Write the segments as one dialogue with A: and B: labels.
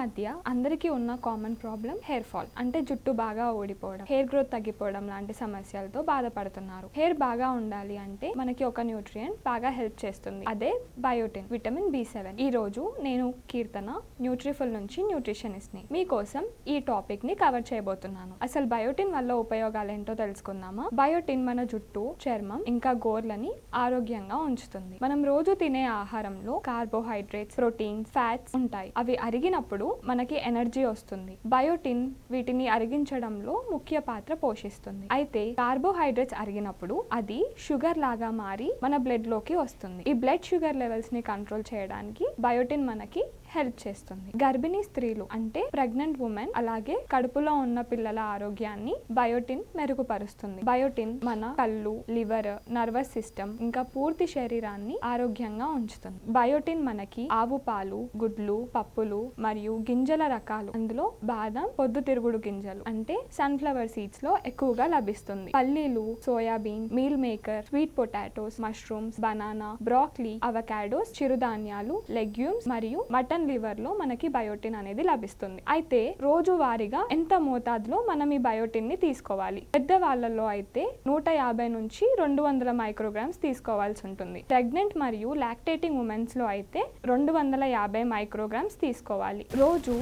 A: మధ్య అందరికీ ఉన్న కామన్ ప్రాబ్లం హెయిర్ ఫాల్, అంటే జుట్టు బాగా ఊడిపోవడం, హెయిర్ గ్రోత్ తగ్గిపోవడం లాంటి సమస్యలతో బాధపడుతున్నారు. హెయిర్ బాగా ఉండాలి అంటే మనకి ఒక న్యూట్రియంట్ బాగా హెల్ప్ చేస్తుంది, అదే బయోటిన్, విటమిన్ B7. ఈ రోజు నేను కీర్తన, న్యూట్రిఫుల్ నుంచి న్యూట్రిషనిస్ట్ ని మీకోసం ఈ టాపిక్ ని కవర్ చేయబోతున్నాను. అసలు బయోటిన్ వల్ల ఉపయోగాలు ఏంటో తెలుసుకుందామా? బయోటిన్ మన జుట్టు, చర్మం ఇంకా గోర్లని ఆరోగ్యంగా ఉంచుతుంది. మనం రోజు తినే ఆహారంలో కార్బోహైడ్రేట్స్, ప్రోటీన్స్, ఫ్యాట్స్ ఉంటాయి. అవి అరిగినప్పుడు మనకి ఎనర్జీ వస్తుంది. బయోటిన్ వీటిని అరిగించడంలో ముఖ్య పాత్ర పోషిస్తుంది. అయితే కార్బోహైడ్రేట్స్ అరిగినప్పుడు అది షుగర్ లాగా మారి మన బ్లడ్ లోకి వస్తుంది. ఈ బ్లడ్ షుగర్ లెవెల్స్ ని కంట్రోల్ చేయడానికి బయోటిన్ మనకి హెల్ప్ చేస్తుంది. గర్భిణీ స్త్రీలు అంటే ప్రెగ్నెంట్ ఉమెన్, అలాగే కడుపులో ఉన్న పిల్లల ఆరోగ్యాన్ని బయోటిన్ మెరుగుపరుస్తుంది. బయోటిన్ మన కళ్ళు, లివర్, నర్వస్ సిస్టమ్ ఇంకా పూర్తి శరీరాన్ని ఆరోగ్యంగా ఉంచుతుంది. బయోటిన్ మనకి ఆవు పాలు, గుడ్లు, పప్పులు మరియు గింజల రకాలు, అందులో బాదం, పొద్దుతిరుగుడు గింజలు అంటే సన్ఫ్లవర్ సీడ్స్ లో ఎక్కువగా లభిస్తుంది. పల్లీలు, soybean, meal maker, sweet potatoes, mushrooms, banana, broccoli, avocados, చిరుధాన్యాలు, లెగ్యూమ్స్ మరియు మటన్ లివర్ లో మనకి బయోటిన్ అనేది లభిస్తుంది. అయితే రోజువారీగా ఎంత మోతాదులో మనం ఈ బయోటిన్ ని తీసుకోవాలి? పెద్ద వాళ్ళలో అయితే 150 నుంచి 200 మైక్రోగ్రామ్స్ తీసుకోవాల్సి ఉంటుంది. ప్రెగ్నెంట్ మరియు లాక్టేటింగ్ ఉమెన్స్ లో అయితే 250 మైక్రోగ్రామ్స్ తీసుకోవాలి. రోజు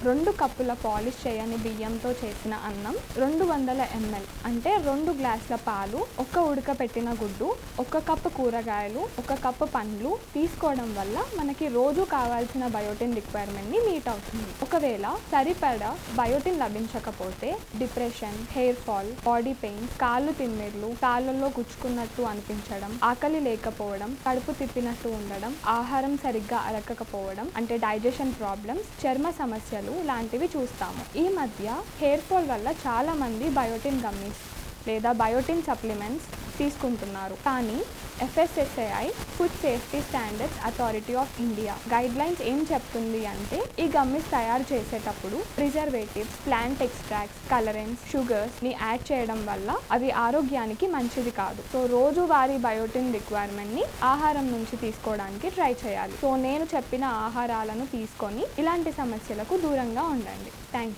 A: 2 కప్పుల పాలిష్ చేయని బియ్యంతో చేసిన అన్నం, 200 ml అంటే 2 గ్లాసుల పాలు, 1 ఉడకపెట్టిన గుడ్డు, 1 కప్పు కూరగాయలు, 1 కప్పు పండ్లు తీసుకోవడం వల్ల మనకి రోజు కావాల్సిన బయోటిన్ రిక్వైర్మెంట్ ని మీట్ అవుతుంది. ఒకవేళ సరిపడా బయోటిన్ లభించకపోతే depression, hair fall, body pains, కాళ్ళు తిమ్మిర్లు, కాళ్ళల్లో గుచ్చుకున్నట్టు అనిపించడం, ఆకలి లేకపోవడం, కడుపు తిప్పినట్టు ఉండడం, ఆహారం సరిగ్గా అరగకపోవడం అంటే డైజెషన్ ప్రాబ్లమ్స్, చర్మ సమస్యలు లాంటివి చూస్తాము. ఈ మధ్య హెయిర్ ఫాల్ వల్ల చాలా మంది బయోటిన్ గమ్మీస్ లేదా బయోటిన్ సప్లిమెంట్స్ తీసుకుంటున్నారు. కానీ FSSAI food safety standards authority of India guide lines ఏం చెప్తుంది అంటే ఈ గమ్మీస్ తయారు చేసేటప్పుడు ప్రిజర్వేటివ్స్, ప్లాంట్ ఎక్స్ట్రాక్ట్స్, కలరెంట్స్, షుగర్స్ ని యాడ్ చేయడం వల్ల అవి ఆరోగ్యానికి మంచిది కాదు. సో రోజువారీ బయోటిన్ రిక్వైర్మెంట్ ని ఆహారం నుంచి తీసుకోవడానికి ట్రై చేయాలి. సో నేను చెప్పిన ఆహారాలను తీసుకొని ఇలాంటి సమస్యలకు దూరంగా ఉండండి. Thank you.